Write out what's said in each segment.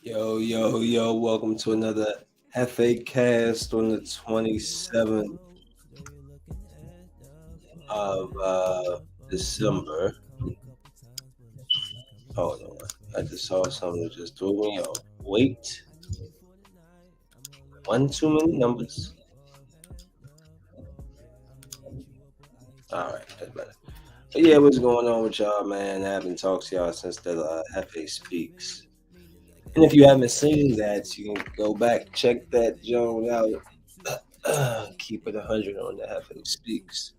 Yo, yo, yo, welcome to another JefeCast on the 27th of December. Hold on. I just saw something that just threw me off. Wait. One too many numbers. Alright, that's better. But yeah, what's going on with y'all, man? I haven't talked to y'all since the Hefe Speaks. And if you haven't seen that, you can go back, check that joint out. Keep it 100 on the Hefe Speaks.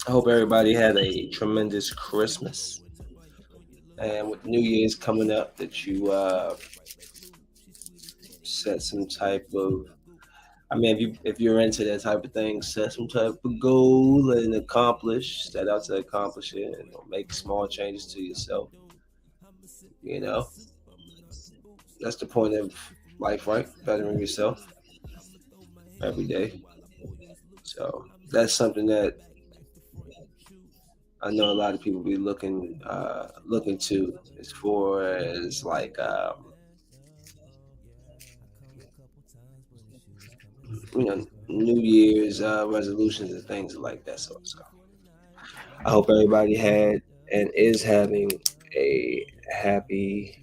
I hope everybody had a tremendous Christmas. And with New Year's coming up, that you set some type of, I mean, if you're into that type of thing, set some type of goal and set out to accomplish it, and make small changes to yourself. You know, that's the point of life, right? Bettering yourself every day. So that's something that I know a lot of people be looking to, as far as like New Year's resolutions and things like that. So I hope everybody had and is having a happy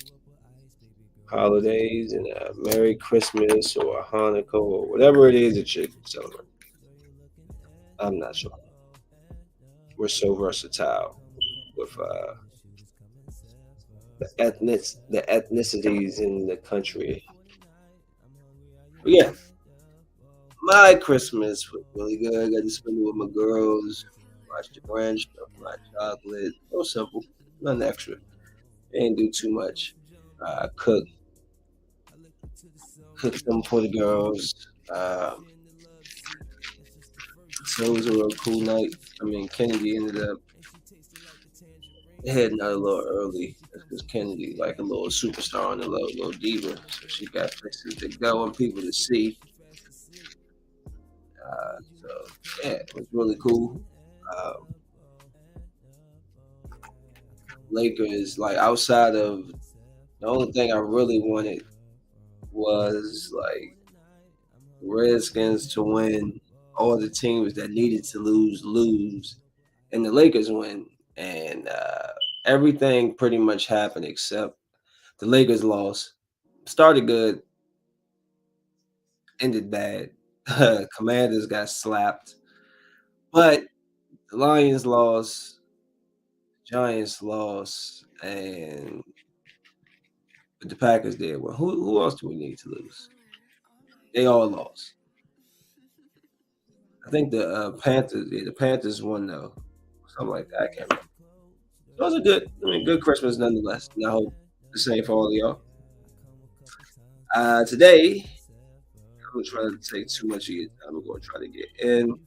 holidays and a Merry Christmas or a Hanukkah or whatever it is that you celebrate. I'm not sure. We're so versatile with the ethnicities in the country. But yeah, my Christmas was really good. I got to spend it with my girls, watch the Grinch, my chocolate. Real simple, nothing extra. Didn't do too much. Cook, cook some for the girls. So it was a real cool night. I mean, Kennedy ended up heading out a little early because Kennedy, like a little superstar and a little diva, so she got places to go and people to see. So yeah, it was really cool. Um, Lakers, like outside of the only thing I really wanted was like Redskins to win, all the teams that needed to lose, and the Lakers win, and everything pretty much happened except the Lakers lost. Started good, ended bad. Commanders got slapped, but the Lions lost, Giants lost, and but the Packers did well. Who else do we need to lose? They all lost. I think the Panthers won though, something like that. I can't remember. It was a good Christmas nonetheless. And I hope the same for all of y'all. Today, I'm gonna try to take too much of your time. I'm gonna try to get in,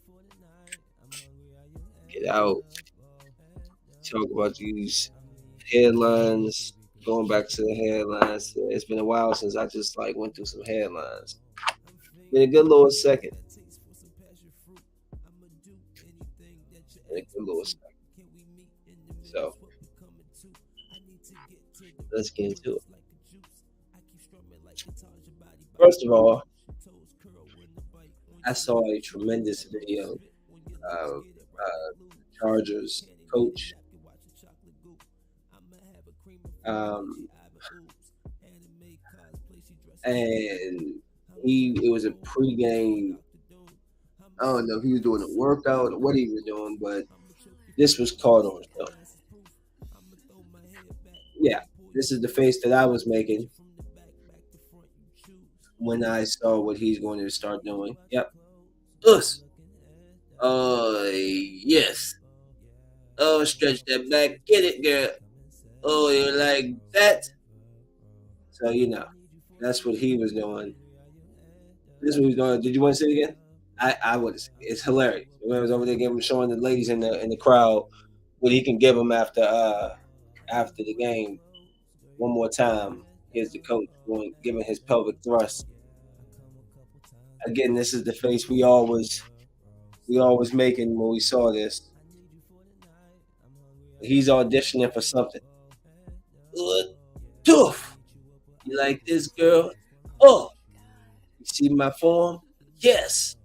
get out, talk about these headlines. Going back to the headlines, it's been a while since I just like went through some headlines. Been a good little second. Been a good little second. So let's get into it. First of all, I saw a tremendous video of Chargers coach. Um, and it was a pregame. I don't know if he was doing a workout or what he was doing, but this was caught on film. Yeah, this is the face that I was making when I saw what he's going to start doing. Yep. Us. Yes. Oh, stretch that back. Get it, girl. Oh, you like that? So, that's what he was doing. This is what he was doing. Did you want to see it again? I would. It's hilarious. When I was over there, showing the ladies in the crowd what he can give them after the game. One more time. Here's the coach giving his pelvic thrust. Again, this is the face we always making when we saw this. He's auditioning for something. Good. Doof. You like this girl? Oh, you see my form? Yes.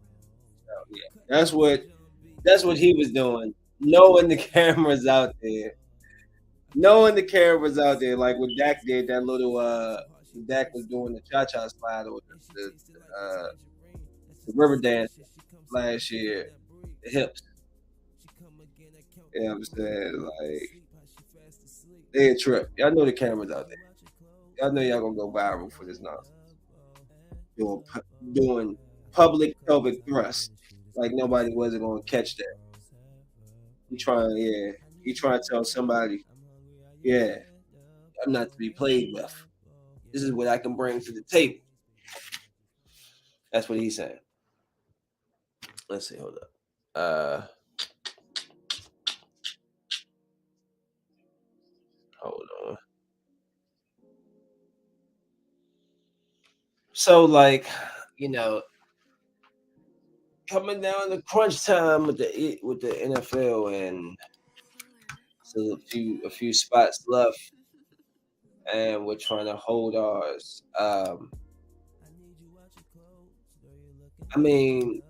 Oh, yeah. That's what he was doing. Knowing the cameras out there. Knowing the cameras out there, like when Dak did that little when Dak was doing the cha cha slide or the river dance last year, the hips. You know what I'm saying? Like they a trip. Y'all know the cameras out there. Y'all know y'all gonna go viral for this nonsense. Doing doing public pelvic thrust. Like nobody wasn't gonna catch that. Yeah. He trying to tell somebody, yeah, I'm not to be played with. This is what I can bring to the table. That's what he's saying. Let's see, hold up. Hold on. So like, you know, coming down to crunch time with the NFL and so a few spots left and we're trying to hold ours. I mean,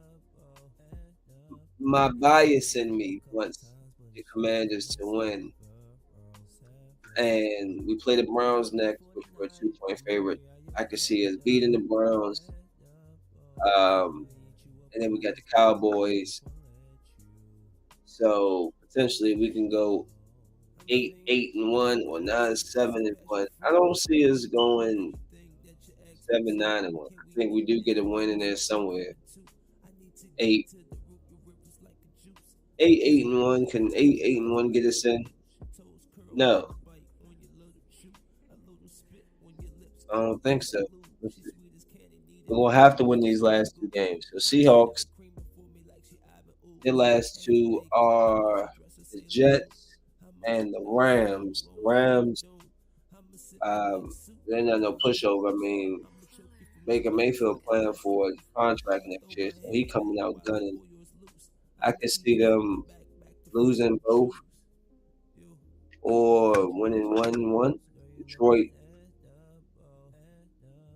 my bias in me wants the Commanders to win. And we play the Browns next, which we're a 2-point favorite. I could see us beating the Browns. And then we got the Cowboys. So potentially we can go 8-8-1 or 9-7-1. I don't see us going 7-9-1. I think we do get a win in there somewhere. 8 8-8-1. Can 8-8-1 get us in? No. I don't think so. We're gonna have to win these last two games. So Seahawks, their last two are the Jets and the Rams. The Rams, they're not no pushover. I mean, Baker Mayfield playing for a contract next year, so he coming out gunning. I can see them losing both or winning 1-1. Detroit,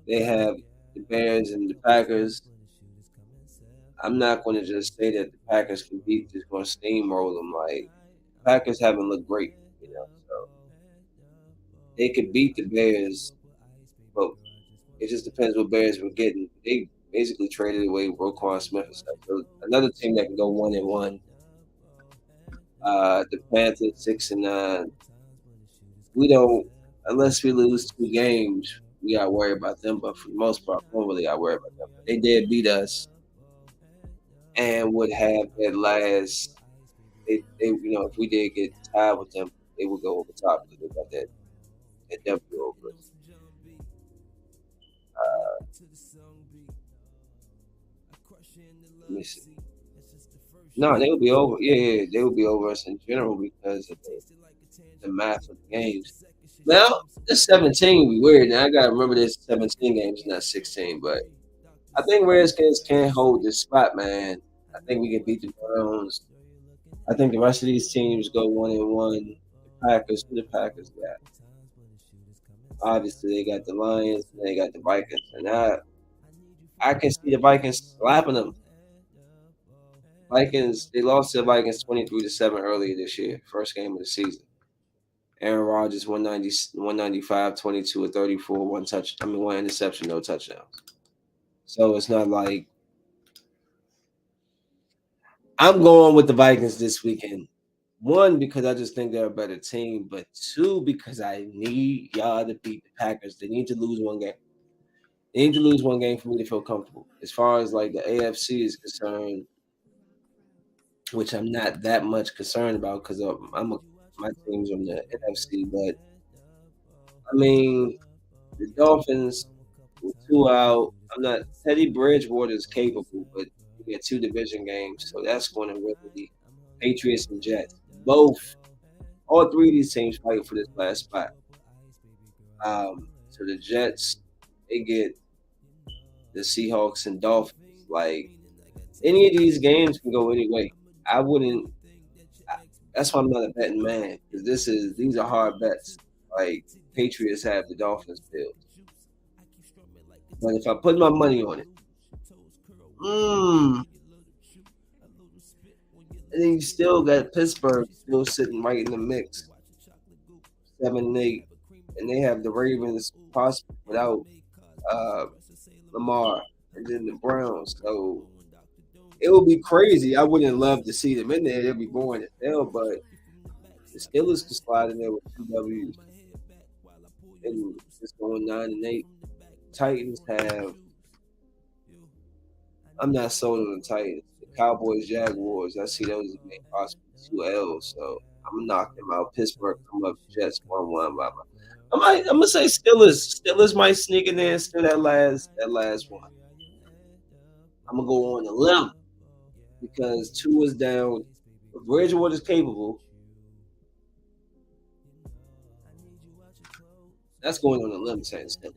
they have the Bears and the Packers. I'm not going to just say that the Packers can beat, just going to steamroll them. Like the Packers haven't looked great, so they could beat the Bears, but it just depends what Bears we're getting. They basically traded away Roquan Smith and stuff. So another team that can go 1-1. The Panthers 6-9. We don't unless we lose two games, we gotta worry about them. But for the most part, we don't really gotta worry about them. But they did beat us and would have that last. If we did get tied with them, they would go over top because they got that W over us. Let me see. No, they would be over. Yeah, they would be over us in general because of the math of the games. Now, this 17 would be weird. Now, I got to remember this 17 games, not 16. But I think Redskins can hold this spot, man. I think we can beat the Browns. I think the rest of these teams go 1-1. The Packers, who the Packers got? Obviously, they got the Lions and they got the Vikings. And I can see the Vikings slapping them. Vikings, they lost to the Vikings 23-7 earlier this year, first game of the season. Aaron Rodgers 190, 195, 22 or 34, one interception, no touchdowns. So it's not like I'm going with the Vikings this weekend. One, because I just think they're a better team, but two, because I need y'all to beat the Packers. They need to lose one game. They need to lose one game for me to feel comfortable. As far as like the AFC is concerned, which I'm not that much concerned about because my team's on the NFC. But I mean, the Dolphins with two out. I'm not Teddy Bridgewater is capable, but we get two division games, so that's going to really Patriots and Jets. All three of these teams fighting for this last spot. So the Jets, they get the Seahawks and Dolphins. Like any of these games can go any way. I wouldn't. That's why I'm not a betting man because these are hard bets. Like Patriots have the Dolphins, Bills, but if I put my money on it, mm, and then you still got Pittsburgh still sitting right in the mix, 7-8, and they have the Ravens possibly without uh, Lamar, and then the Browns. So it would be crazy. I wouldn't love to see them in there. It'd be boring as hell, but the Steelers could slide in there with 2 W's and just going 9-8. Titans have. I'm not sold on the Titans. The Cowboys, Jaguars. I see those as being possibly 2 L's. So I'm knocking them out. Pittsburgh come up Jets 1-1. I'm gonna say Steelers. Steelers might sneak in there and steal that last one. I'm gonna go on a limb because two is down. If Bridgewater is capable, that's going on a limb saying Steelers.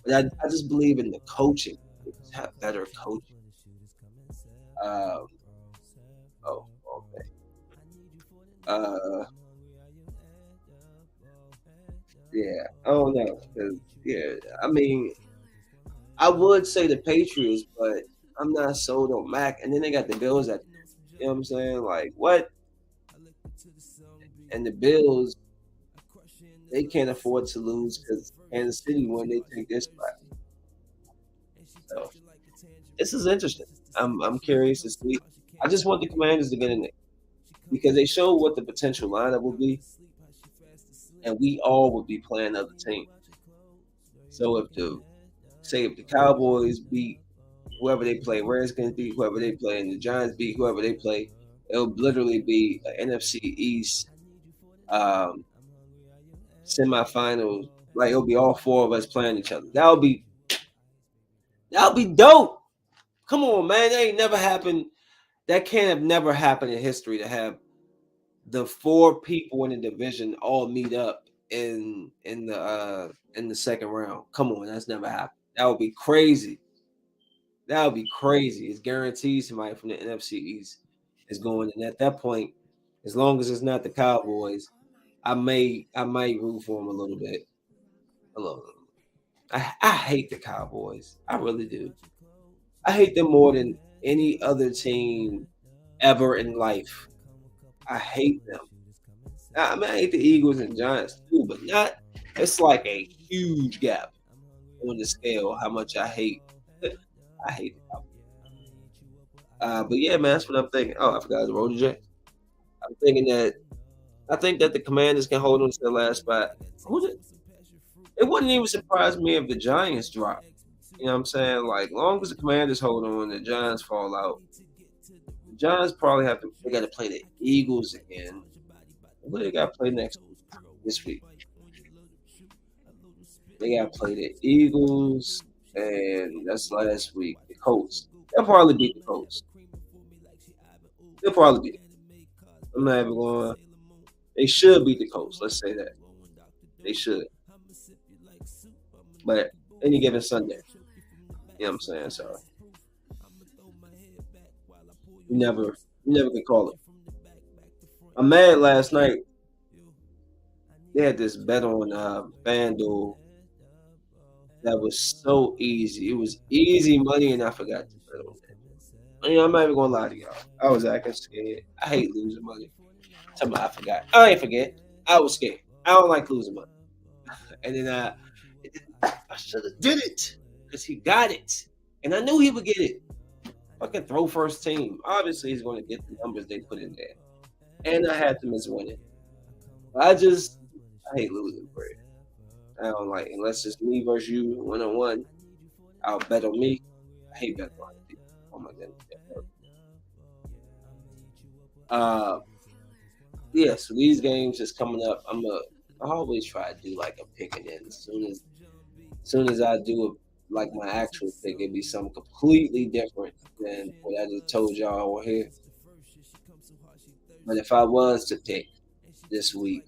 But I just believe in the coaching. They just have better coaching. Um, oh, okay. Uh, yeah, I don't know. 'Cause, yeah, I mean, I would say the Patriots, but I'm not sold on Mac. And then they got the Bills at, you know what I'm saying? Like, what? And the Bills, they can't afford to lose because Kansas City, when they take this spot. So this is interesting. I'm curious to see. I just want the Commanders to get in there because they show what the potential lineup will be, and we all would be playing other teams. So if the Cowboys beat whoever they play, Redskins beat whoever they play, and the Giants beat whoever they play, it'll literally be an NFC East um, semifinals. Like it'll be all four of us playing each other. That'll be dope. Come on, man. That ain't never happened. That can't have never happened in history to have the four people in the division all meet up in the second round. Come on, that's never happened. That would be crazy. That would be crazy. It's guaranteed somebody from the NFC East is going. And at that point, as long as it's not the Cowboys, I might root for them a little bit. A little. I hate the Cowboys. I really do. I hate them more than any other team ever in life. I hate them. I mean, I hate the Eagles and Giants too, but not. It's like a huge gap on the scale how much I hate. I hate the Cowboys. But yeah, man, that's what I'm thinking. Oh, I forgot the road J. I'm thinking that I think that the Commanders can hold on to the last spot. It wouldn't even surprise me if the Giants drop. You know what I'm saying? Like, long as the Commanders hold on, the Giants fall out. The Giants probably they got to play the Eagles again. What do they got to play next week? This week? They got to play the Eagles, and that's last week. The Colts. They'll probably beat the Colts. They'll probably beat it. I'm not even going. They should beat the Colts. Let's say that they should. But any given Sunday, you know what I'm saying? So you never can call it. I'm mad last night. They had this bet on FanDuel that was so easy. It was easy money, and I forgot to bet on that. I'm not even gonna lie to y'all. I was acting scared. I hate losing money. Somebody I forgot. I ain't forget. I was scared. I don't like losing money. And then I should have did it because he got it, and I knew he would get it. Fucking throw first team. Obviously, he's going to get the numbers they put in there, and I had them as winning. I hate losing, bro. I don't like unless it's me versus you 1-on-1. I'll bet on me. I hate betting on people. Oh my goodness. Uh, yeah. So these games is coming up. I always try to do like a pick, and then as soon as I do like my actual pick, it'd be something completely different than what I just told y'all on here. But if I was to pick this week,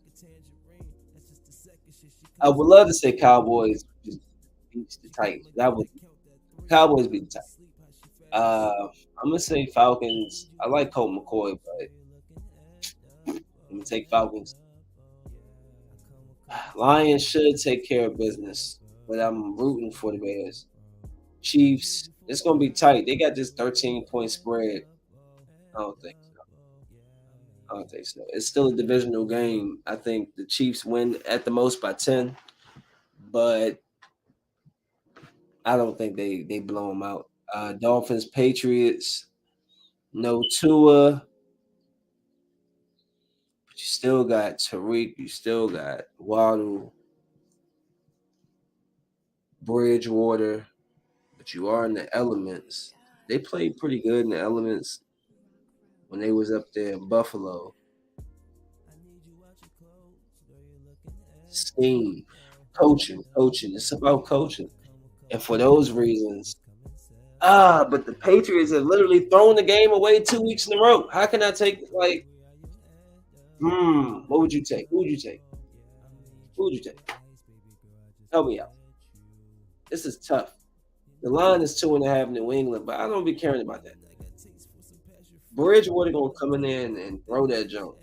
I would love to say Cowboys just beat the Titans. That would Cowboys beat the Titans. I'm gonna say Falcons. I like Colt McCoy, but I'm gonna take Falcons. Lions should take care of business, but I'm rooting for the Bears. Chiefs, it's gonna be tight. They got this 13-point spread. I don't think so. I don't think so. It's still a divisional game. I think the Chiefs win at the most by 10, but I don't think they blow them out. Dolphins, Patriots, no Tua, but you still got Tariq, you still got Waddle, Bridgewater, but you are in the elements. They played pretty good in the elements when they was up there in Buffalo. Scheme, coaching. It's about coaching. And for those reasons, but the Patriots have literally thrown the game away 2 weeks in a row. How can I take like? What would you take? Who would you take? Who would you take? Help me out. This is tough. The line is 2.5 in New England, but I don't be caring about that. Bridgewater gonna come in there and throw that jump.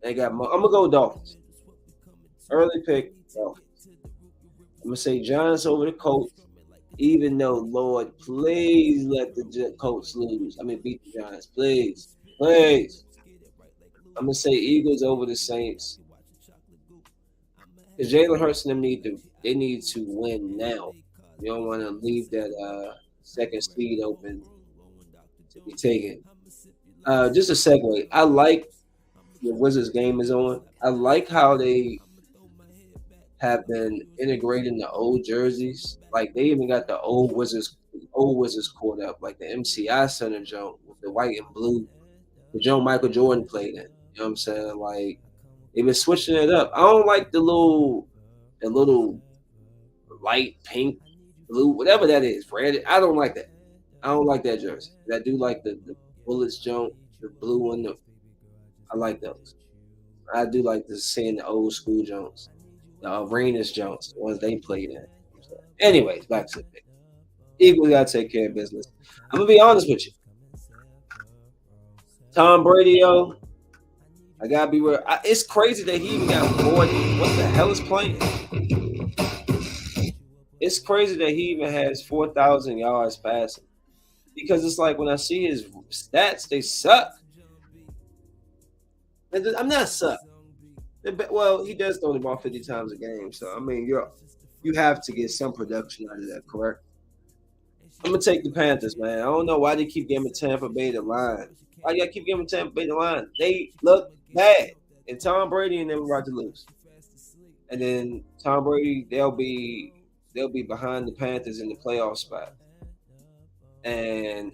They got. I'm gonna go Dolphins. Early pick Dolphins. I'm gonna say Giants over the Colts. Even though, Lord, please let the Colts lose. I mean, beat the Giants, please, please. I'm gonna say Eagles over the Saints. Because Jalen Hurts and them need to win now. You don't want to leave that second seed open to be taken. Just a segue. I like the Wizards game is on. I like how they have been integrating the old jerseys. Like they even got the old Wizards court up, like the MCI Center joint with the white and blue. The joint Michael Jordan played in. You know what I'm saying? Like they've been switching it up. I don't like the little light pink, blue, whatever that is, red. I don't like that. I don't like that jersey. But I do like the Bullets joint, the blue one. I like those. I do like seeing the old school Jones, the arenas Jones, the ones they played in. Anyways, back to the pick. Eagles gotta take care of business. I'm gonna be honest with you. Tom Brady, yo, I gotta be real. It's crazy that he even got 40. What the hell is playing? It's crazy that he even has 4,000 yards passing. Because it's like when I see his stats, they suck. I'm not suck. Well, he does throw the ball 50 times a game. So I mean, you have to get some production out of that, correct? I'm gonna take the Panthers, man. I don't know why they keep giving Tampa Bay the line. Why you gotta keep giving Tampa Bay the line? They look bad, and Tom Brady and them about to lose. And then Tom Brady, they'll be behind the Panthers in the playoff spot. And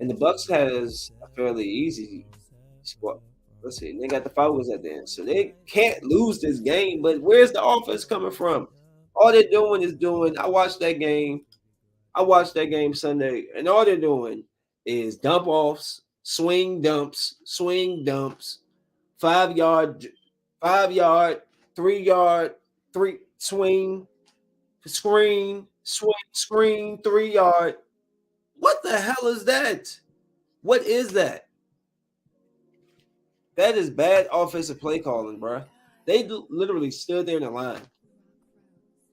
and the Bucks has a fairly easy squad. Let's see, they got the Falcons at the end, so they can't lose this game. But where's the offense coming from? All they're doing is doing. I watched that game Sunday, and all they're doing is dump offs, swing dumps, 5 yard, 5 yard, 3 yard, swing, screen, 3 yard. What the hell is that? What is that? That is bad offensive play calling, bro. They literally stood there in the line.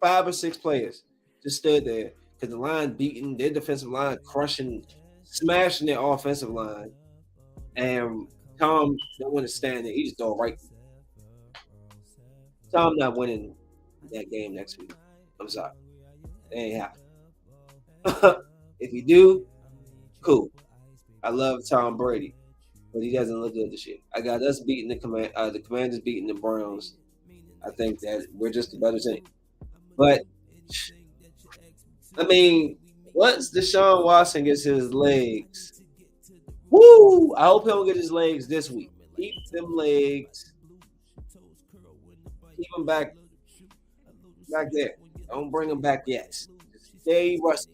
5 or 6 players just stood there because the line beating, their defensive line crushing, smashing their offensive line. And Tom don't want to stand there. He just throw it right. Tom not winning that game next week. I'm sorry. It ain't happening. If you do, cool. I love Tom Brady, but he doesn't look good this year. I got us beating the Commanders beating the Browns. I think that we're just a better team. But I mean, once Deshaun Watson gets his legs, woo! I hope he'll get his legs this week. Keep them legs. Keep them back there. Don't bring them back yet. Just stay rusty.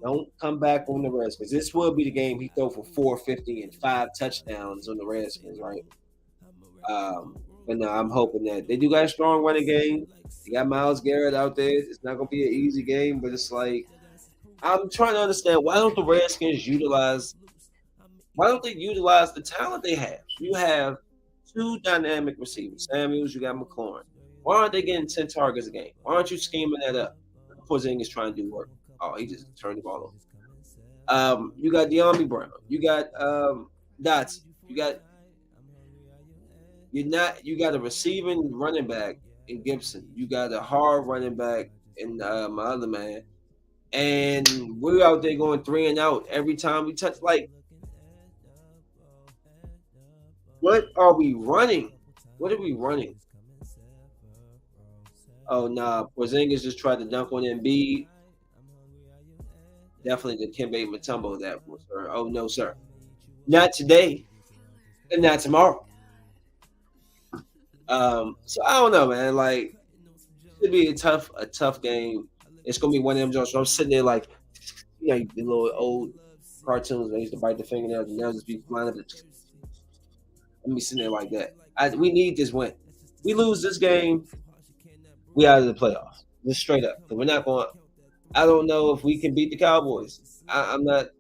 Don't come back on the Redskins. This will be the game he throw for 450 and 5 touchdowns on the Redskins, right? But no, I'm hoping that they do got a strong running game. They got Myles Garrett out there. It's not gonna be an easy game, but it's like I'm trying to understand why don't the Redskins utilize Why don't they utilize the talent they have? You have two dynamic receivers, Samuels, you got McLaurin. Why aren't they getting 10 targets a game? Why aren't you scheming that up? Porzingis trying to do work. Oh, he just turned the ball over. You got De'Ami Brown. You got Dotson. You got you got a receiving running back in Gibson. You got a hard running back in my other man. And we're out there going 3-and-out every time we touch. Like, what are we running? What are we running? Oh nah, Porzingis just tried to dunk on Embiid. Definitely the Kembe Mutombo that was, sir. Oh no, sir. Not today and not tomorrow. So I don't know, man. Like, it'd be a tough game. It's gonna be one of them jokes. So I'm sitting there like, you know, the little old cartoons. They used to bite the fingernails and nails just be flying up. Let me sitting there like that. We need this win. We lose this game, we out of the playoffs. Just straight up. We're not going. I don't know if we can beat the Cowboys. I'm not.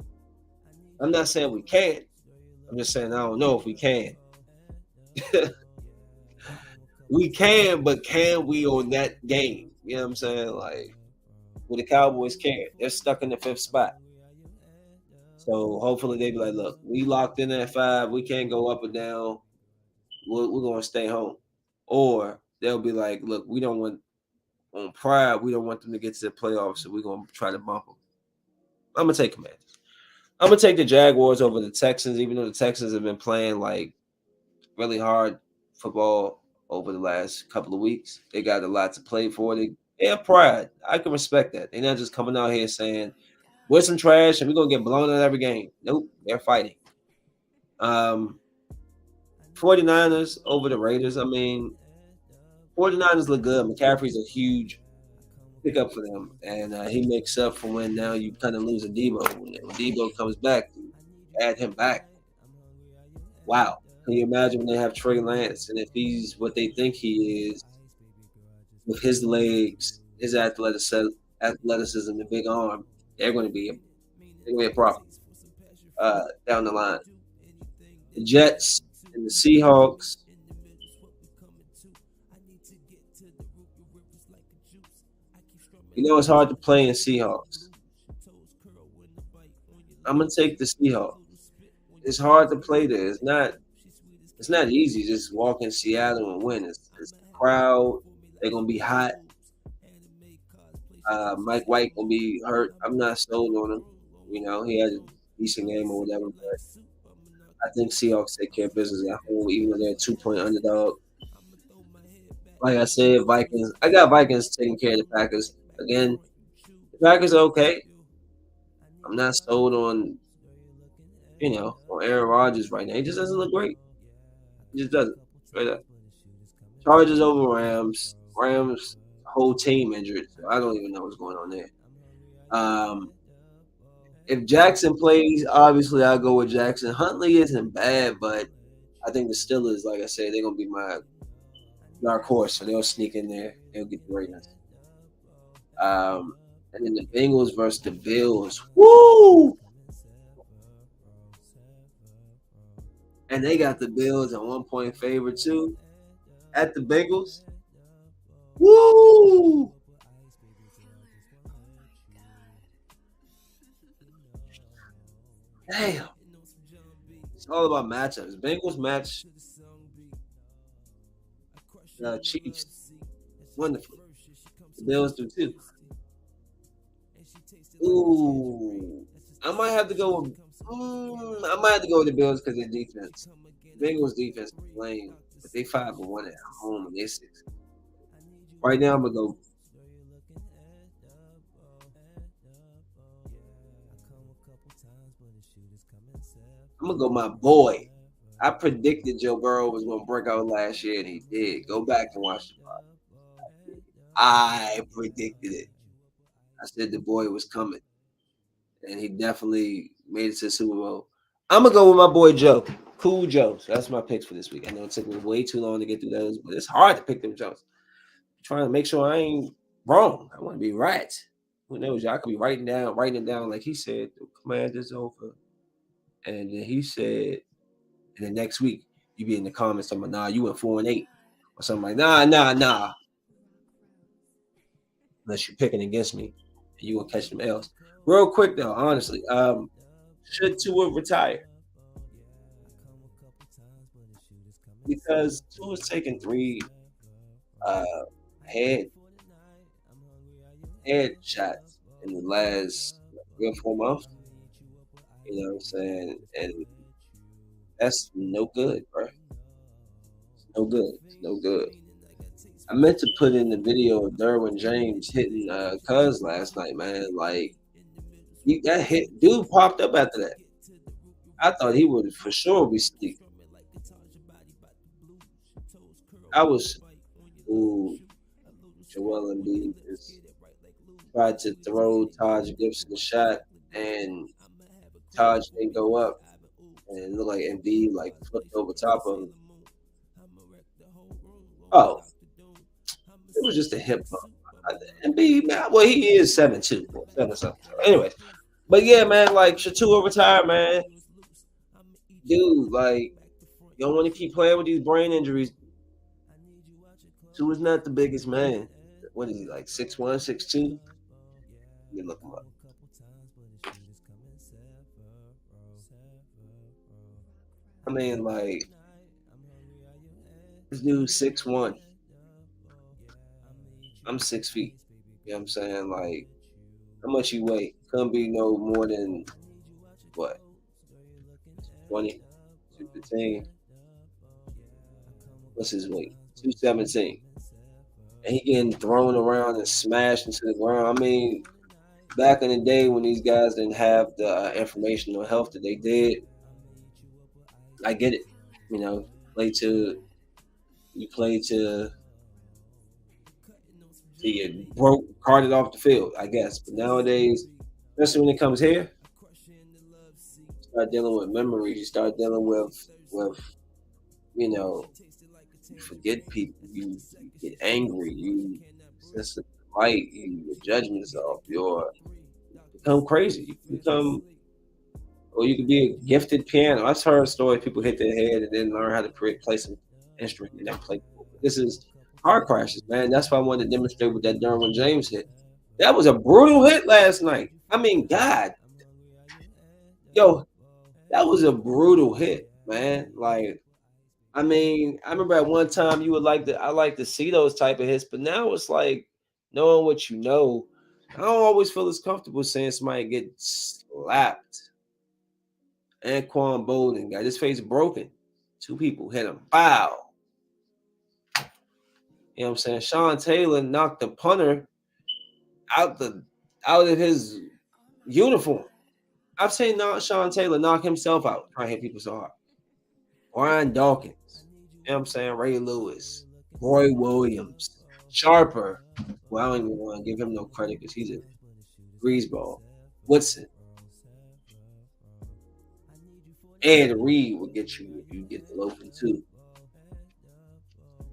I'm not saying we can't. I'm just saying I don't know if we can. We can, but can we on that game? You know what I'm saying? Like, well, the Cowboys can't. They're stuck in the fifth spot. So hopefully they be like, look, we locked in at 5. We can't go up or down. We're going to stay home. Or they'll be like, look, we don't want on pride. We don't want them to get to the playoffs, so we're going to try to bump them. I'm going to take Commanders. I'm going to take the Jaguars over the Texans, even though the Texans have been playing like really hard football over the last couple of weeks. They got a lot to play for. They have pride. I can respect that. They're not just coming out here saying, we're some trash and we're going to get blown out every game. Nope, they're fighting. 49ers over the Raiders. I mean, 49ers look good. McCaffrey's a huge pickup for them, and he makes up for when now you kind of lose a Debo. When Debo comes back, you add him back. Wow. Can you imagine when they have Trey Lance and if he's what they think he is with his legs, his athleticism, the big arm, they're going to be a problem down the line. The Jets and the Seahawks. You know it's hard to play in Seahawks. I'm gonna take the Seahawks. It's hard to play there. It's not easy just walk in Seattle and win. It's the crowd. They're gonna be hot. Mike White gonna be hurt. I'm not sold on him. You know, he had a decent game or whatever, but I think Seahawks take care of business at home, even though they're a 2-point underdog. Like I said, Vikings. I got Vikings taking care of the Packers. Again, the Packers are okay. I'm not sold on, on Aaron Rodgers right now. He just doesn't look great. He just doesn't. Straight up. Chargers over Rams. Rams whole team injured. So I don't even know what's going on there. If Jackson plays, obviously I'll go with Jackson. Huntley isn't bad, but I think the Steelers, like I said, they're gonna be my dark horse, so they'll sneak in there. They'll get the greatness. And then the Bengals versus the Bills. Woo! And they got the Bills at 1-point favorite too. At the Bengals. Woo! Damn. It's all about matchups. Bengals match Chiefs wonderfully. The Bills do too. Ooh. I might have to go with the Bills because their defense. Bengals defense is lame, but they 5-1 at home and they're 6. Right now I'm gonna go. I'm gonna go my boy. I predicted Joe Burrow was gonna break out last year, and he did. Go back and watch the pod. I predicted it. I said the boy was coming, and he definitely made it to the Super Bowl. I'm gonna go with my boy Joe, Cool Joe. So that's my picks for this week. I know it took me way too long to get through those, but it's hard to pick them Joes. I'm trying to make sure I ain't wrong. I want to be right. Who knows? Y'all could be writing it down like he said. The Commanders over And then he said, and the next week you be in the comments talking about, nah, you went 4-8 or something like, nah. Unless you're picking against me, and you gonna catch them L's. Real quick though, honestly, should Tua retire? Because Tua's taking three uh head head shots in the last 3 or 4 months. You know what I'm saying? And that's no good, bro. It's no good. It's no good. I meant to put in the video of Derwin James hitting Cuz last night, man. Like that hit, dude popped up after that. I thought he would for sure be sleep. I was, ooh, Joel Embiid just tried to throw Taj Gibson a shot, and Taj didn't go up, and it looked like Embiid like flipped over top of him. Oh, it was just a hip bump. Embiid, man, well, he is 7'2", 7 something. So anyways, but yeah, man, like Shatua retired, man. Dude, like, you don't want to keep playing with these brain injuries. Tua's not the biggest man. What is he, like 6'1", 6'2"? Let me look him up. I mean, like, this dude's 6'1". I'm 6 feet. You know what I'm saying? Like, how much you weigh? Couldn't be no more than what? 20, 215. What's his weight? 217. And he getting thrown around and smashed into the ground. I mean, back in the day when these guys didn't have the information or health that they did, I get it. You know, you play to get broke, carted off the field, I guess. But nowadays, especially when it comes here, you start dealing with memories. You start dealing with you know, you forget people. You get angry. You sense of light. Your judgments off. You become crazy. You become, or you could be a gifted piano. I've heard stories people hit their head and then learn how to play some instrument and never play. This is car crashes, man. That's why I wanted to demonstrate with that Derwin James hit. That was a brutal hit last night. I mean, God, yo, that was a brutal hit, man. Like, I mean, I remember at one time I like to see those type of hits, but now it's like knowing what you know. I don't always feel as comfortable saying somebody get slapped. Anquan Bolden got his face broken. Two people hit him. Wow. You know what I'm saying? Sean Taylor knocked the punter out the out of his uniform. I've seen Sean Taylor knock himself out trying to hit people so hard. Brian Dawkins. You know what I'm saying? Ray Lewis. Roy Williams. Sharper. Well, I don't even want to give him no credit because he's a greaseball. Woodson. Ed Reed will get you if you get the loafing too.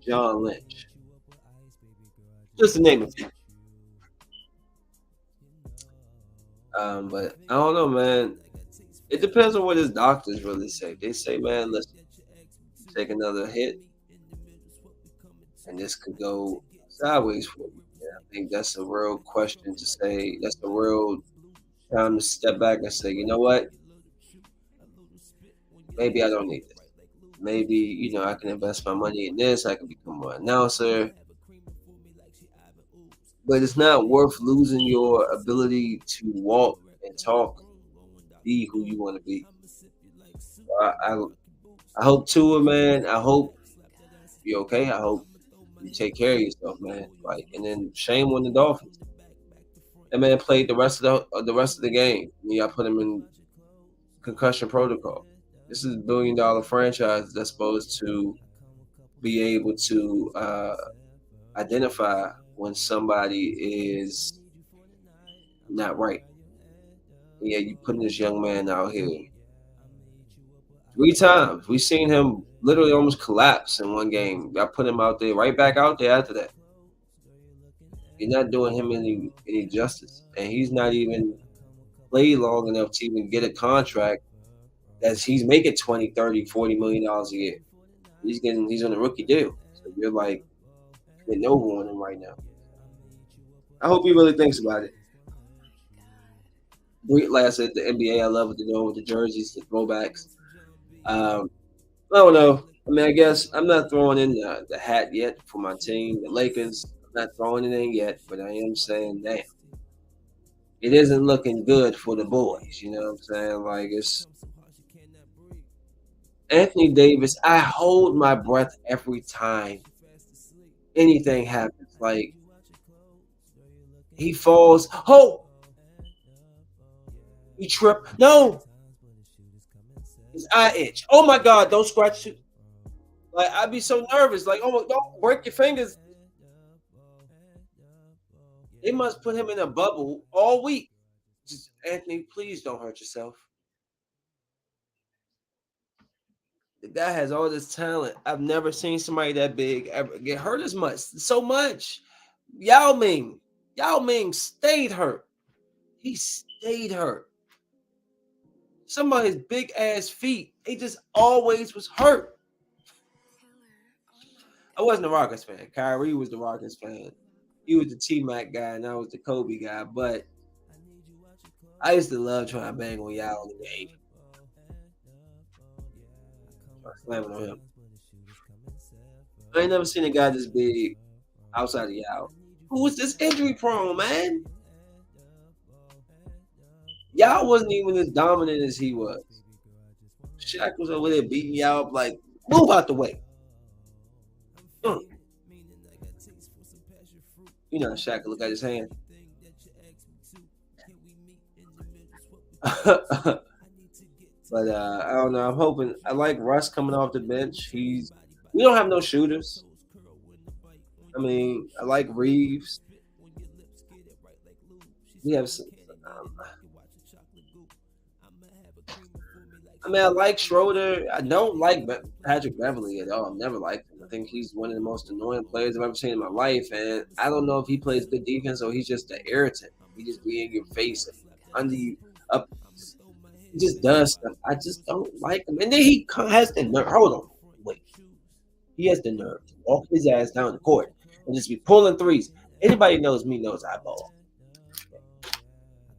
John Lynch. Just to name a few. But I don't know, man. It depends on what his doctors really say. They say, man, let's take another hit, and this could go sideways for you. Yeah, I think that's a real question to say. That's a real time to step back and say, you know what? Maybe I don't need this. Maybe, I can invest my money in this. I can become an announcer. But it's not worth losing your ability to walk and talk, be who you want to be. I hope Tua, man. I hope you're okay. I hope you take care of yourself, man. Like, and then shame on the Dolphins. That man played the rest of the game. I put him in concussion protocol. This is $1 billion franchise that's supposed to be able to identify when somebody is not right. Yeah, you putting this young man out here 3 times. We've seen him literally almost collapse in one game. I put him out there, right back out there after that. You're not doing him any justice, and he's not even played long enough to even get a contract As he's making 20, 30, $40 million a year. He's on a rookie deal. So you're like getting over on him right now. I hope he really thinks about it. Like I said, the NBA, I love what they're doing with the jerseys, the throwbacks. I don't know. I mean, I guess I'm not throwing in the hat yet for my team, the Lakers. I'm not throwing it in yet, but I am saying, damn, it isn't looking good for the boys. You know what I'm saying? Like, it's Anthony Davis. I hold my breath every time anything happens. Like, he falls. Oh, he tripped. No, his eye itch. Oh my God, don't scratch it. Like, I'd be so nervous. Like, oh, don't break your fingers. They must put him in a bubble all week. Just Anthony, please don't hurt yourself. The guy has all this talent. I've never seen somebody that big ever get hurt as much, so much. Yao Ming, Yao Ming stayed hurt. He stayed hurt. Some of his big ass feet, he just always was hurt. I wasn't a Rockets fan. Kyrie was the Rockets fan. He was the T Mac guy, and I was the Kobe guy. But I used to love trying to bang on Yao in the game. Slamming on him. I ain't never seen a guy this big outside of Yao. Who was this injury prone, man? Yao wasn't even as dominant as he was. Shaq was over there beating Yao up like, move out the way. You know, Shaq could look at his hand. But I don't know. I'm hoping. I like Russ coming off the bench. We don't have no shooters. I mean, I like Reeves. We have some. I mean, I like Schroeder. I don't like Patrick Beverly at all. I've never liked him. I think he's one of the most annoying players I've ever seen in my life. And I don't know if he plays good defense or he's just an irritant. He just be in your face, under you, up. He just does stuff. I just don't like him. And then he has the nerve. Hold on. Wait. He has the nerve to walk his ass down the court and just be pulling threes. Anybody knows me knows I ball.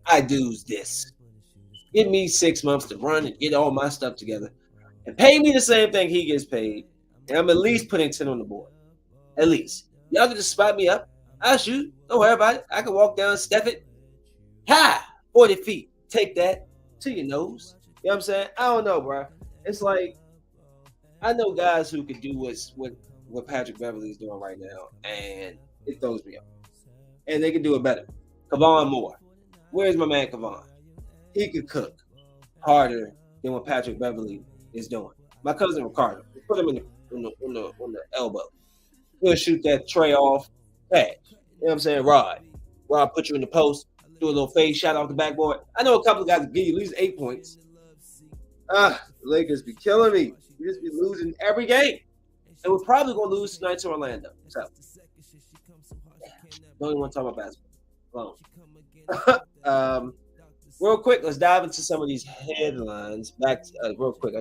I do's this. Give me 6 months to run and get all my stuff together. And pay me the same thing he gets paid. And I'm at least putting 10 on the board. At least. Y'all can just spot me up. I'll shoot. Don't worry about it. I can walk down, step it. Ha! 40 feet. Take that to your nose. You know what I'm saying? I don't know, bro. It's like, I know guys who could do what Patrick Beverly is doing right now. And it throws me off. And they can do it better. Kevon Moore. Where's my man Kevon? He could cook harder than what Patrick Beverly is doing. My cousin Ricardo, put him on the elbow. He'll shoot that tray off. Hey, you know what I'm saying? Rod put you in the post, do a little fade shot off the backboard. I know a couple of guys that give you at least 8 points. The Lakers be killing me. We just be losing every game. And we're probably going to lose tonight to Orlando. So, don't even want to talk about basketball. Real quick, let's dive into some of these headlines. Real quick.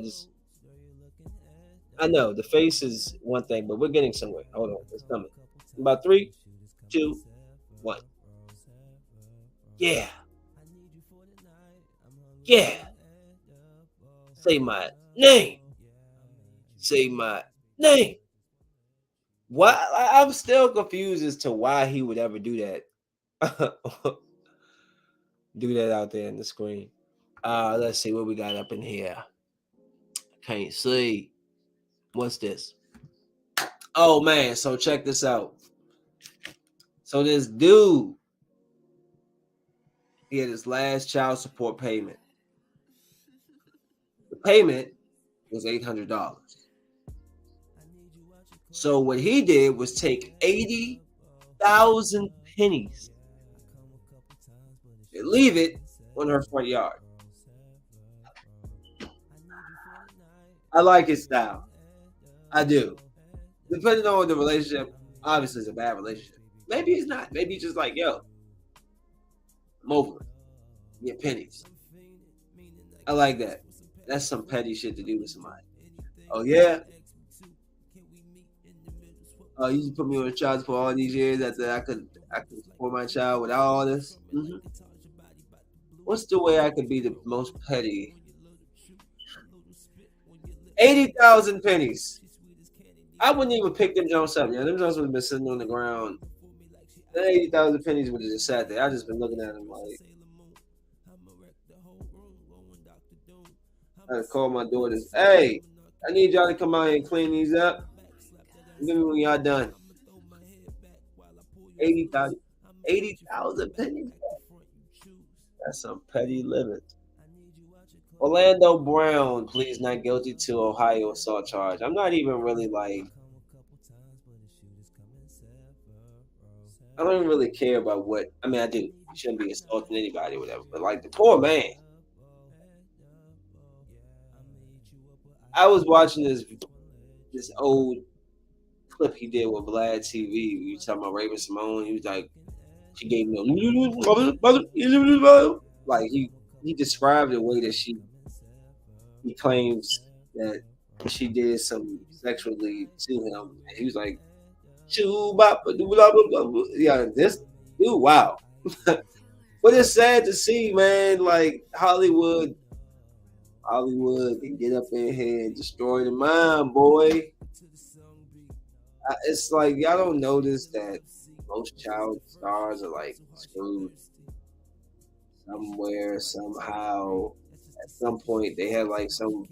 I know the face is one thing, but we're getting somewhere. Hold on, it's coming. About 3, 2, 1. Yeah. Say my name. Say my name. Why? I'm still confused as to why he would ever do that. Do that out there in the screen. Let's see what we got up in here. Can't see. What's this? Oh man, so check this out. So this dude, he had his last child support payment. The payment was $800. So what he did was take 80,000 pennies and leave it on her front yard. I like his style. I do. Depending on the relationship, obviously it's a bad relationship. Maybe it's not. Maybe it's just like, yo, I'm over it. Get pennies. I like that. That's some petty shit to do with somebody. Oh yeah. You just put me on child for all these years after I could support my child without all this. What's the way I could be the most petty? 80,000 pennies. I wouldn't even pick them Jones up. Yeah, them Jones would have been sitting on the ground. That 80,000 pennies would have just sat there. I just been looking at them like I call my daughters. Hey, I need y'all to come out and clean these up. Give me when y'all done. 80,000. 80,000 pennies. That's some petty living. Orlando Brown pleads not guilty to Ohio assault charge. I'm not even really like. I don't even really care about what. I mean, I do. You shouldn't be assaulting anybody or whatever. But like the poor man. I was watching this old clip he did with Vlad TV. You was talking about Raven Simone. He was like, she gave him like he described the way that he claims that she did some sexually to him. And he was like, yeah, this dude, wow. But it's sad to see, man. Like Hollywood can get up in here and destroy the mind, boy. It's like y'all don't notice that most child stars are like screwed somewhere, somehow. At some point, they had like some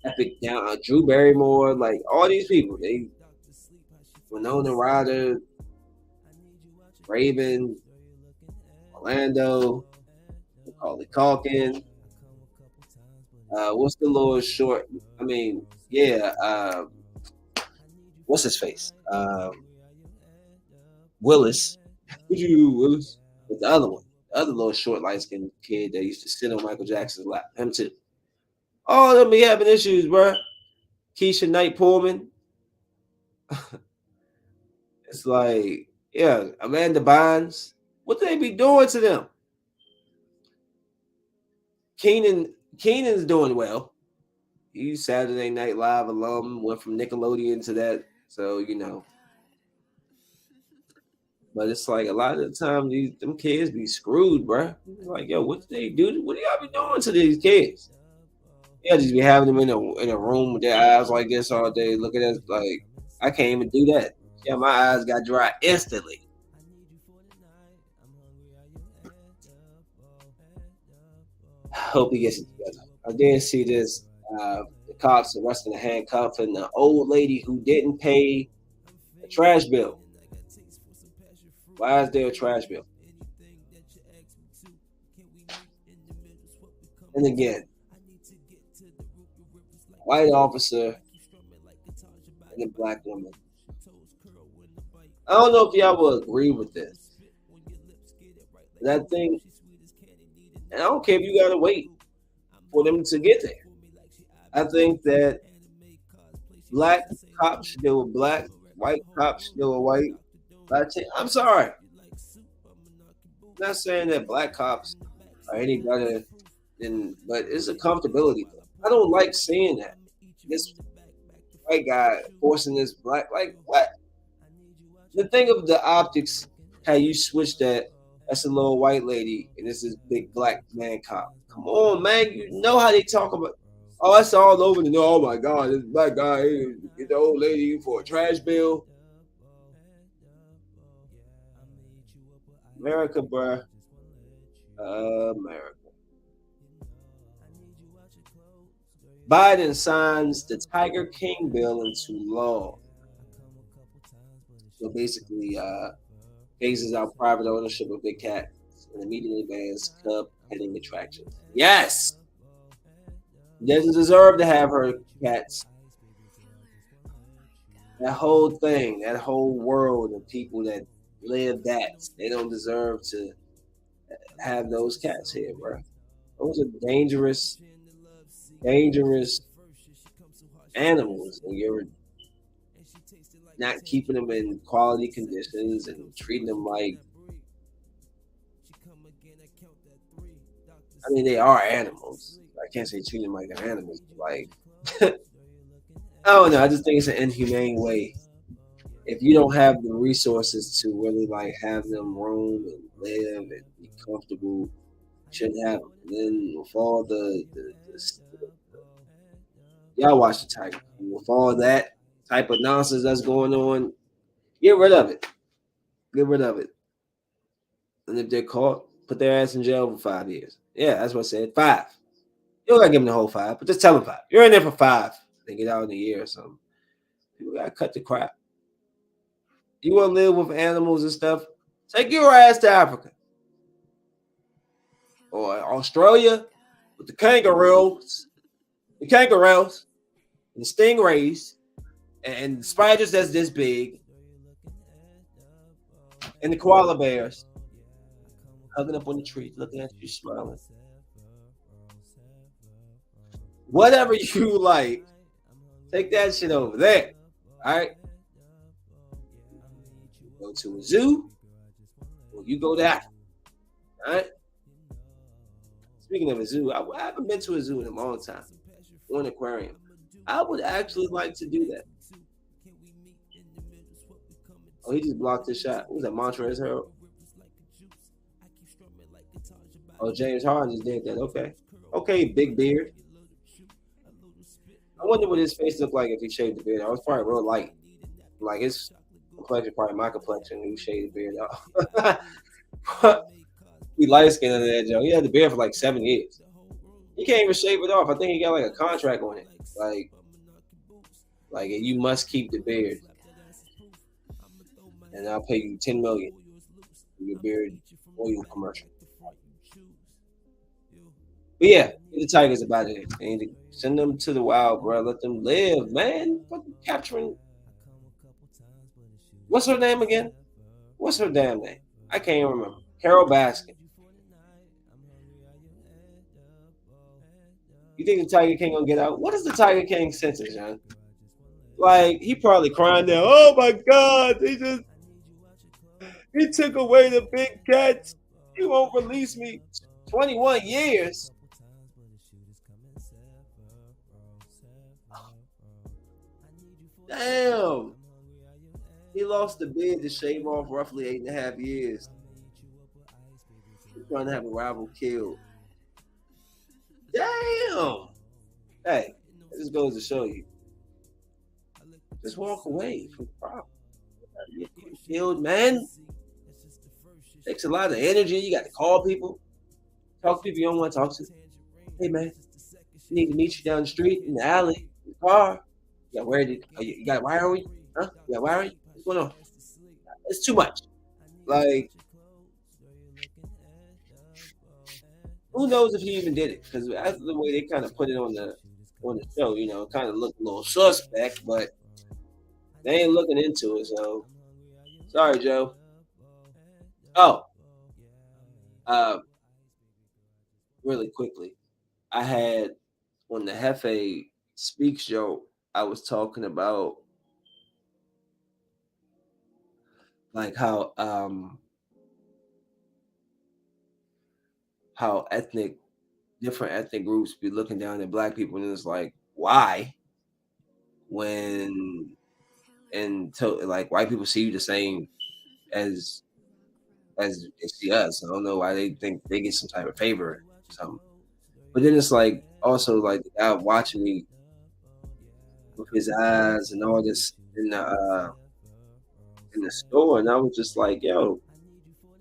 epic down. Drew Barrymore, like all these people, they Winona Ryder, Raven, Orlando, Macaulay Culkin. What's the little short? I mean, yeah. What's his face? Willis. Willis. But the other one, the other little short, light skinned kid that used to sit on Michael Jackson's lap. Him too. All of them be having issues, bro. Keisha Knight Pullman. It's like, yeah, Amanda Bynes. What they be doing to them? Keenan's doing well. He's Saturday Night Live alum, went from Nickelodeon to that. So, you know. But it's like a lot of the time them kids be screwed, bro. Like, yo, what do they do? What do y'all be doing to these kids? Yeah, just be having them in a room with their eyes like this all day, looking at us like I can't even do that. Yeah, my eyes got dry instantly. Hope he gets it together. I did see this. The cops arresting a handcuff and the old lady who didn't pay a trash bill. Why is there a trash bill? And again, white officer and a black woman. I don't know if y'all will agree with this. That thing, and I don't care if you gotta wait for them to get there. I think that black cops should deal with black, white cops should deal with white. I'm sorry. I'm not saying that black cops are any better than, but it's a comfortability thing. I don't like seeing that. This white guy forcing this black, like what? The thing of the optics, how you switch that's a little white lady and this is big black man cop. Come on, man. You know how they talk about. Oh, that's all over the know. Oh my God, this black guy get the old lady for a trash bill. America, bruh. America. Biden signs the Tiger King bill into law. So basically, phases out private ownership of big cats and immediately bans cub petting attractions. Yes! She doesn't deserve to have her cats. That whole thing, that whole world of people that live that, they don't deserve to have those cats here, bro. Those are dangerous animals, and you're not keeping them in quality conditions and treating them like. I mean, they are animals. Like can't say treat them like they're animals, but like I don't know. I just think it's an inhumane way. If you don't have the resources to really like have them roam and live and be comfortable, you shouldn't have them. And then with all y'all watch the Tiger King, with all that type of nonsense that's going on, get rid of it. Get rid of it. And if they're caught, put their ass in jail for 5 years. Yeah, that's what I said. 5. You don't gotta give them the whole 5, but just tell them 5. You're in there for 5. They get out in a year or something. People gotta cut the crap. You want to live with animals and stuff? Take your ass to Africa or Australia with the kangaroos, and the stingrays, and the spiders that's this big, and the koala bears hugging up on the trees, looking at you, smiling. Whatever you like, take that shit over there. All right. Go to a zoo, or you go to Africa. All right. Speaking of a zoo, I haven't been to a zoo in a long time. Or an aquarium. I would actually like to do that. Oh, he just blocked his shot. What was that, Montrezl Harrell? Oh, James Harden just did that. Okay. Okay, big beard. I wonder what his face looked like if he shaved the beard. I was probably real light. Like his complexion, probably my complexion. He shaved the beard off. We light skinned under that, Joe. He had the beard for like 7 years. He can't even shave it off. I think he got like a contract on it. Like you must keep the beard, and I'll pay you $10 million for your beard oil commercial. But yeah, get the Tigers about it. They need to send them to the wild, bro. Let them live, man. Fucking capturing. What's her name again? What's her damn name? I can't even remember. Carol Baskin. You think the Tiger King gonna get out? What is the Tiger King sentence, John? Like he probably crying now. Oh my God, he took away the big cats. He won't release me. 21 years. Damn. He lost the bid to shave off roughly 8.5 years. He's trying to have a rival killed. Damn. Hey, it just goes to show you. Just walk away from the problem. You get killed, man. Takes a lot of energy. You got to call people. Talk to people you don't want to talk to. Hey, man, I need to meet you down the street, in the alley, in the car. Yeah, where did you got wire on you? Huh? You got wire on you? What's going on? It's too much. Like, who knows if he even did it? Because after the way they kind of put it on the show, you know, it kind of looked a little suspect, but they ain't looking into it. So, sorry, Joe. Oh, really quickly, I had on the Jefe Speaks show, I was talking about like how different ethnic groups be looking down at black people, and it's like why when like white people see you the same as they see us. I don't know why they think they get some type of favor or something. But then it's like also like the guy watching me with his eyes and all this in the store, and I was just like, yo,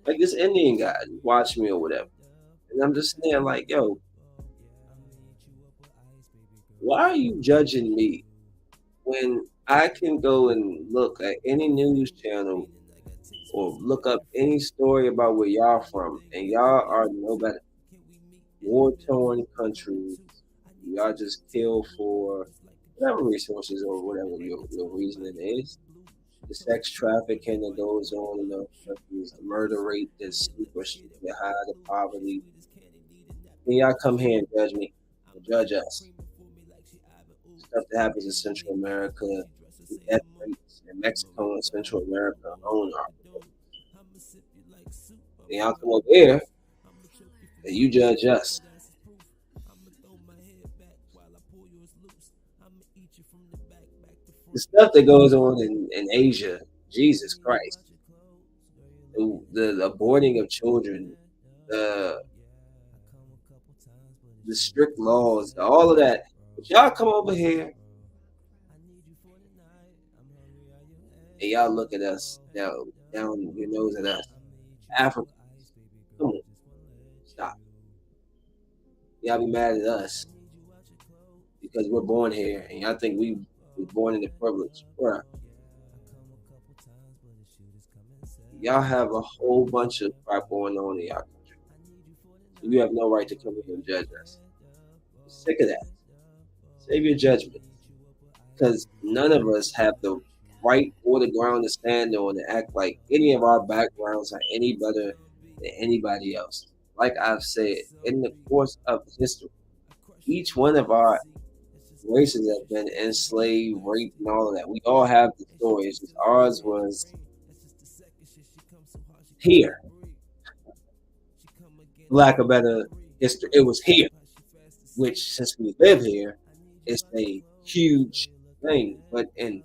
like this Indian guy watched me or whatever. And I'm just there like, yo, why are you judging me when I can go and look at any news channel or look up any story about where y'all from, and y'all are no better. War-torn countries, y'all just kill for whatever resources or whatever your reasoning is. The sex trafficking that goes on in those countries, the murder rate that's super high, the poverty. And y'all come here and judge me, and judge us. Stuff that happens in Central America, the death rates in Mexico and Central America alone are. And y'all come over here and you judge us. The stuff that goes on in Asia, Jesus Christ, the aborting of children, the the strict laws, all of that. But y'all come over here and y'all look at us down your nose at us, Africa. Come on, stop. Y'all be mad at us because we're born here, and y'all think we was born in the privilege, bruh. Y'all have a whole bunch of crap going on in y'all country. So you have no right to come here and judge us. I'm sick of that. Save your judgment. Because none of us have the right or the ground to stand on and act like any of our backgrounds are any better than anybody else. Like I've said, in the course of history, each one of our races have been enslaved, raped, and all of that. We all have the stories. Just ours was here, for lack of better history. It was here, which since we live here, it's a huge thing. But in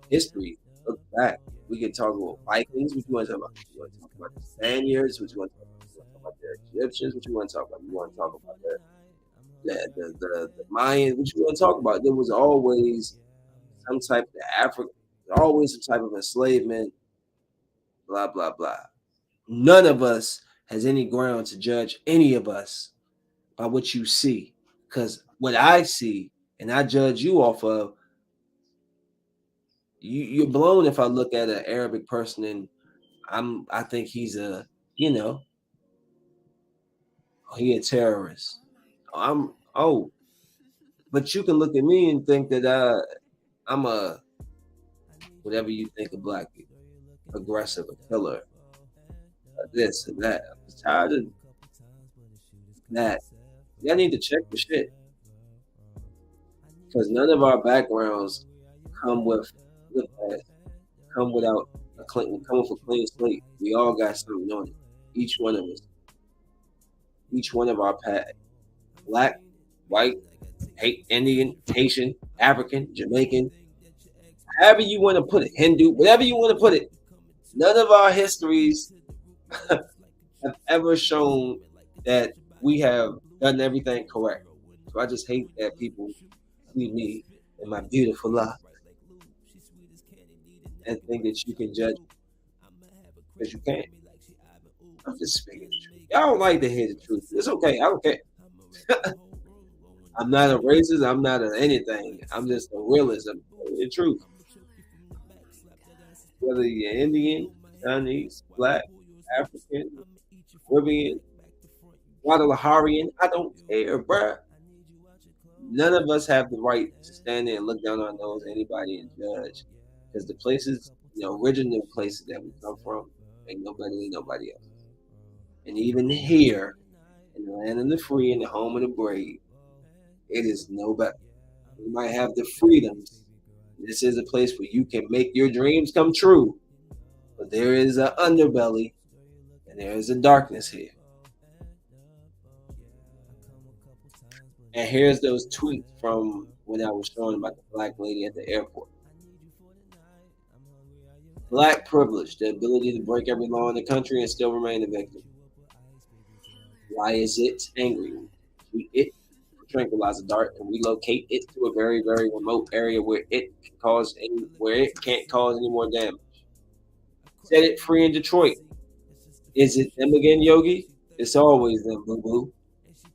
history, look back, we can talk about Vikings, what you want to talk about? You want to talk about the Spaniards, what you want to talk about? You want to talk about the Egyptians, what you want to talk about? You want to talk about the Mayans, what you want to talk about? There was always some type of Africa, always some type of enslavement, blah, blah, blah. None of us has any ground to judge any of us by what you see. Because what I see and I judge you off of, you're blown if I look at an Arabic person and I think he's you know, he a terrorist. Oh, but you can look at me and think that I'm a whatever you think of black people, aggressive, a killer, this and that. I'm just tired of that. Y'all need to check the shit because none of our backgrounds come with look at come without come with a clean slate. We all got something on it. Each one of us, each one of our path, black, white, Indian, Haitian, African, Jamaican, however you want to put it, Hindu, whatever you want to put it. None of our histories have ever shown that we have done everything correct. So I just hate that people see me and my beautiful life and think that you can judge because you can't. I'm just speaking the truth. Y'all don't like to hear the truth. It's okay. I don't care. I'm not a racist. I'm not an anything. I'm just a realist. I'm the truth. Whether you're Indian, Chinese, Black, African, Caribbean, Guadalajarian, I don't care, bruh. None of us have the right to stand there and look down our nose at anybody and judge. Because the places, original places that we come from ain't no better than nobody else. And even here, in the land of the free and the home of the brave, it is no better. You might have the freedoms. This is a place where you can make your dreams come true. But there is an underbelly and there is a darkness here. And here's those tweets from when I was showing about the black lady at the airport. Black privilege, the ability to break every law in the country and still remain a victim. Why is it angry? It tranquilizer dart and relocate it to a very, very remote area where it can't cause any more damage. Set it free in Detroit. Is it them again, Yogi? It's always them, boo boo.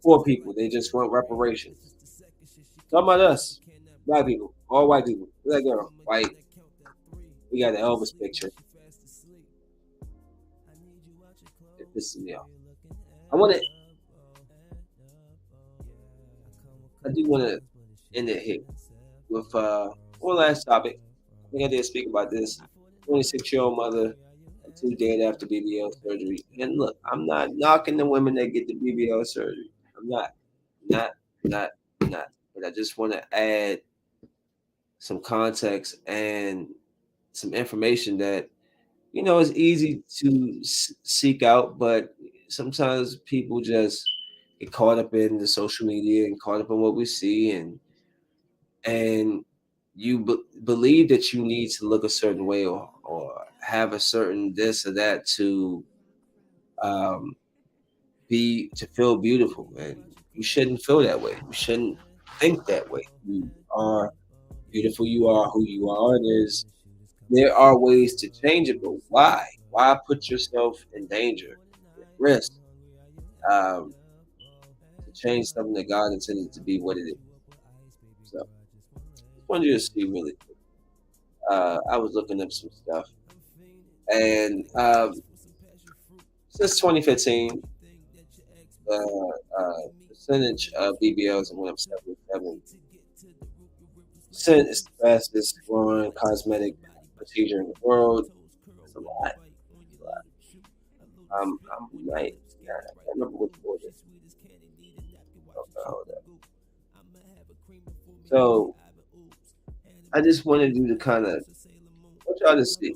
Poor people, they just want reparations. Talking about us, black people, all white people. Look at that girl, white. We got the Elvis picture. It pisses me off. I do want to end it here with one last topic. I think I did speak about this. 26-year-old mother, 2 days after BBL surgery. And look, I'm not knocking the women that get the BBL surgery. I'm not. But I just want to add some context and some information that is easy to seek out, but sometimes people just get caught up in the social media and caught up in what we see and you believe that you need to look a certain way, or have a certain this or that to um, be to feel beautiful, and you shouldn't feel that way. You shouldn't think that way. You are beautiful. You are who you are. There are ways to change it, but why? Why put yourself in danger, at risk, um, to change something that God intended to be what it is? So, just wanted you to see really quick. I was looking up some stuff, and since 2015, percentage of BBLs went up 77%. It's the fastest growing cosmetic procedure in the world. That's a lot. I'm right. Yeah, I can't remember which one it is. Hold up. So I just wanted you to kind of want y'all to see.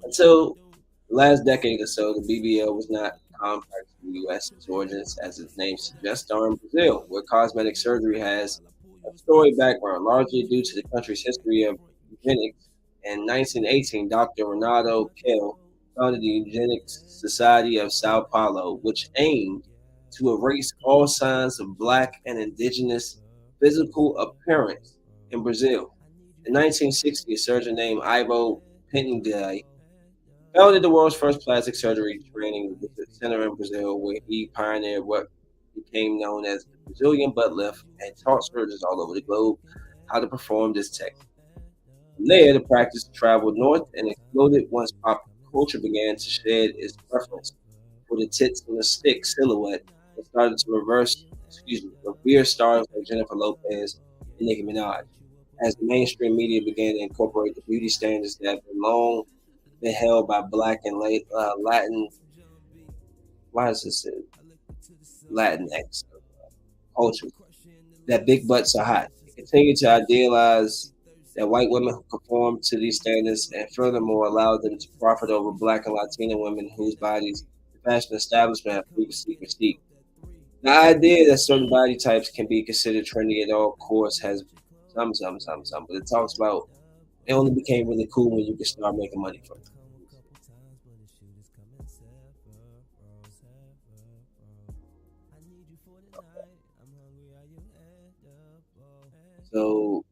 Until the last decade or so, the BBL was not complex in the U.S. Its origins, as its name suggests, are in Brazil, where cosmetic surgery has a storied background, largely due to the country's history of eugenics. In 1918, Dr. Renato Kell founded the Eugenics Society of Sao Paulo, which aimed to erase all signs of Black and indigenous physical appearance in Brazil. In 1960, a surgeon named Ivo Pinday founded the world's first plastic surgery training center in Brazil, where he pioneered what became known as the Brazilian butt lift and taught surgeons all over the globe how to perform this technique. From there, the practice traveled north and exploded once pop culture began to shed its preference for the tits and the stick silhouette and started to revere stars like Jennifer Lopez and Nicki Minaj. As the mainstream media began to incorporate the beauty standards that have been held by Black and Latin, why is this Latinx culture, that big butts are hot. They continue to idealize that white women who conform to these standards and furthermore allow them to profit over Black and Latina women whose bodies the fashion establishment have previously critiqued. The idea that certain body types can be considered trendy at all course has some, but it talks about it only became really cool when you could start making money from it. So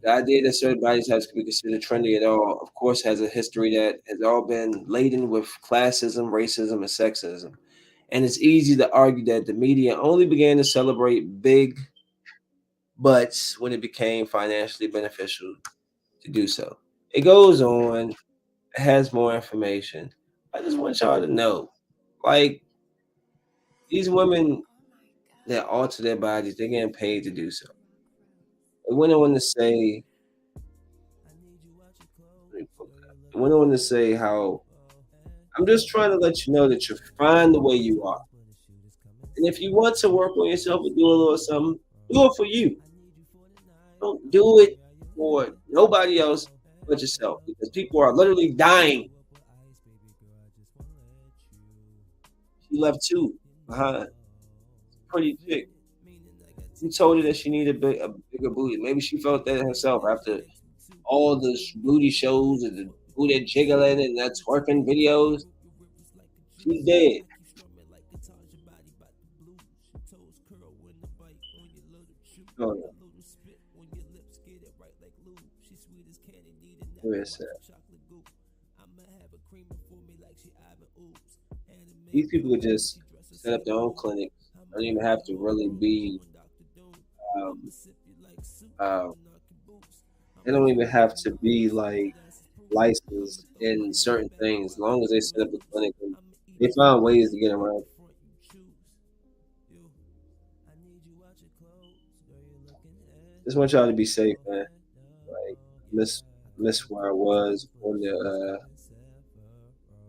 the idea that certain body types can be considered trendy at all, of course, has a history that has all been laden with classism, racism, and sexism. And it's easy to argue that the media only began to celebrate big butts when it became financially beneficial to do so. It goes on, it has more information. I just want y'all to know, like, these women that alter their bodies, they're getting paid to do so. It went on to say, let me pull it up. It went on to say how I'm just trying to let you know that you're fine the way you are. And if you want to work on yourself or do a little something, do it for you. Don't do it for nobody else but yourself, because people are literally dying. She left two behind. Pretty chick. She told her that she needed a bigger booty. Maybe she felt that herself after all the booty shows and the booty jiggling and that twerking videos. She's dead. Oh, no. Where is that? These people could just set up their own clinics. Don't even have to really be. Um, uh, they don't even have to be like licensed in certain things. As long as they set up a clinic, and they find ways to get around. Just want y'all to be safe, man. Like miss where I was on the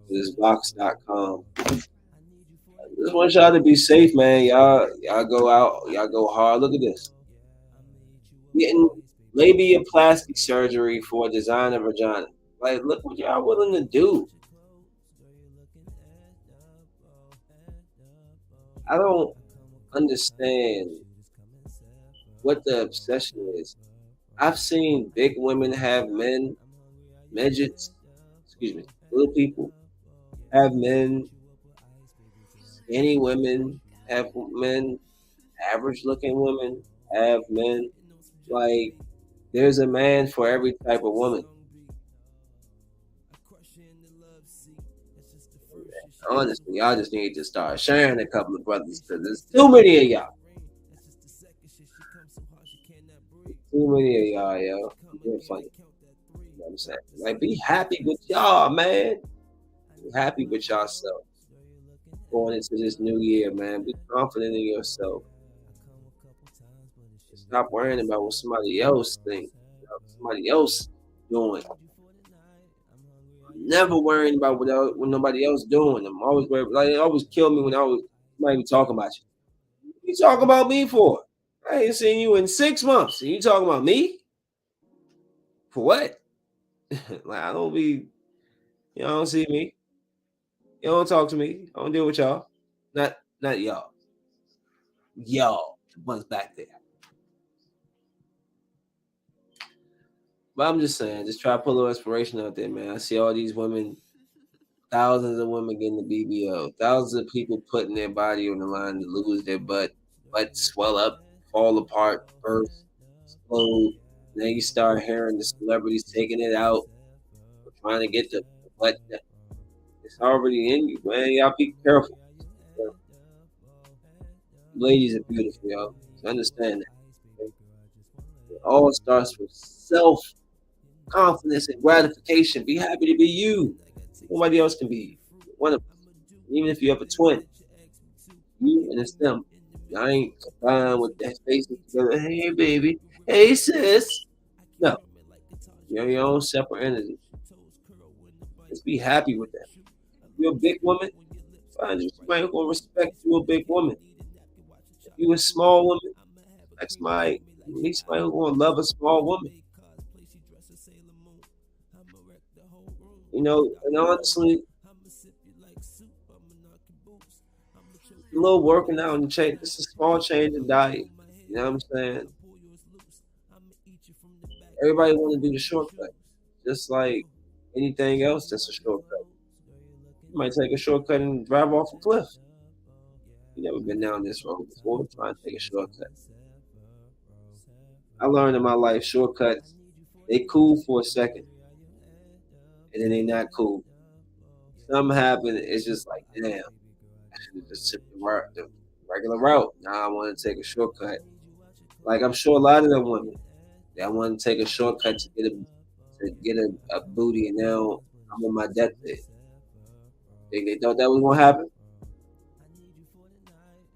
this Vox.com. Just want y'all to be safe, man. Y'all go out, y'all go hard. Look at this. Getting labia plastic surgery for a designer vagina. Like, look what y'all willing to do. I don't understand what the obsession is. I've seen big women have men, midgets, excuse me, little people have men, skinny women have men, average looking women have men. Like, there's a man for every type of woman. Honestly, y'all just need to start sharing a couple of brothers because there's too many of y'all. Too many of y'all, yo. I'm being funny. You know what I'm saying? Like, be happy with y'all, man. Be happy with yourself going into this new year, man. Be confident in yourself. Stop worrying about what somebody else thinks, somebody else doing. I'm never worrying about what nobody else doing. I'm always worried. Like, it always killed me when I was somebody be talking about you. What you talking about me for? I ain't seen you in 6 months. And you talking about me? For what? Like, I don't be, you don't see me. You don't talk to me. I don't deal with y'all. Not y'all. Y'all, the ones back there. But I'm just saying, just try to put a little inspiration out there, man. I see all these women, thousands of women getting the BBL, thousands of people putting their body on the line to lose their butt swell up, fall apart, burst, explode. Then you start hearing the celebrities taking it out, or trying to get the butt. It's already in you, man. Y'all be careful. Ladies are beautiful, y'all. So understand that. Okay? It all starts with self confidence and gratification. Be happy to be you. Nobody else can be you. One of us. Even if you have a twin, you and it's them. Y'all ain't combined with that faces together. Hey, baby. Hey, sis. No, you're your own separate entity. Just be happy with that. If you're a big woman, find you somebody who's gonna respect you, a big woman. If you a small woman, like somebody, need somebody who's gonna love a small woman. You know, and honestly, a little working out and change. It's a small change in diet. You know what I'm saying? Everybody want to do the shortcut, just like anything else that's a shortcut. You might take a shortcut and drive off a cliff. You never been down this road before. Try to take a shortcut. I learned in my life shortcuts, they cool for a second, and then they not cool. Something happen, it's just like, damn, I should have just took the regular route. Now I want to take a shortcut. Like I'm sure a lot of them women that want to take a shortcut to get a booty, and now I'm on my deathbed. Think they thought that was gonna happen?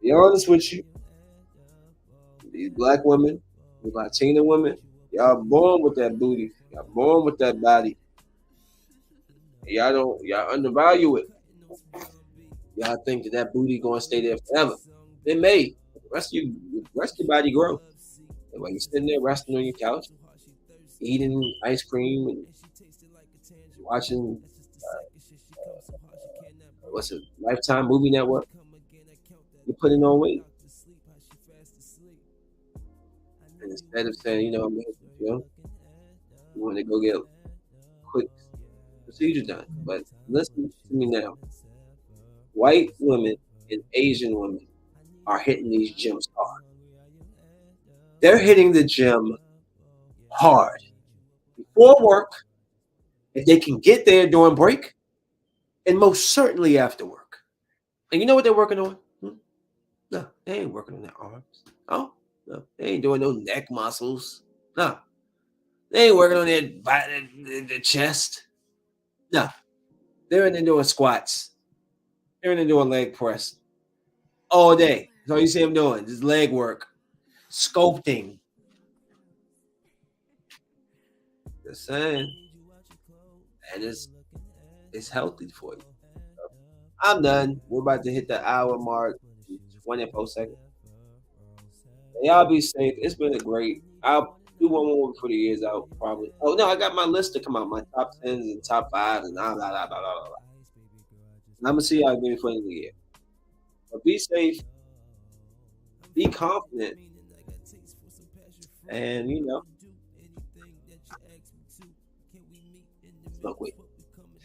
Be honest with you, these black women, these Latina women, y'all born with that booty, y'all born with that body. Y'all undervalue it. Y'all think that booty gonna stay there forever. It may. Rest your body grow. And while you're sitting there resting on your couch, eating ice cream and watching what's it, Lifetime Movie Network, you're putting on weight. And instead of saying, I'm here for you, you want to go get a quick procedure done. But listen to me now. White women and Asian women are hitting these gyms hard. They're hitting the gym hard before work, if they can get there during break, and most certainly after work. And you know what they're working on? No, they ain't working on their arms. Oh, no, they ain't doing no neck muscles. No, they ain't working on their chest. No, they're in there doing squats. They're in there doing leg press all day. That's all you see them doing, just leg work, sculpting. Just saying, and it's healthy for you. I'm done. We're about to hit the hour mark. 24 seconds. Y'all be safe. It's been a great. I'll do one more before the year's out, probably. Oh no, I got my list to come out, my top tens and top fives and blah blah blah blah blah. Blah. And I'm gonna see y'all again before the end of the year. But be safe, be confident, and buckwheat.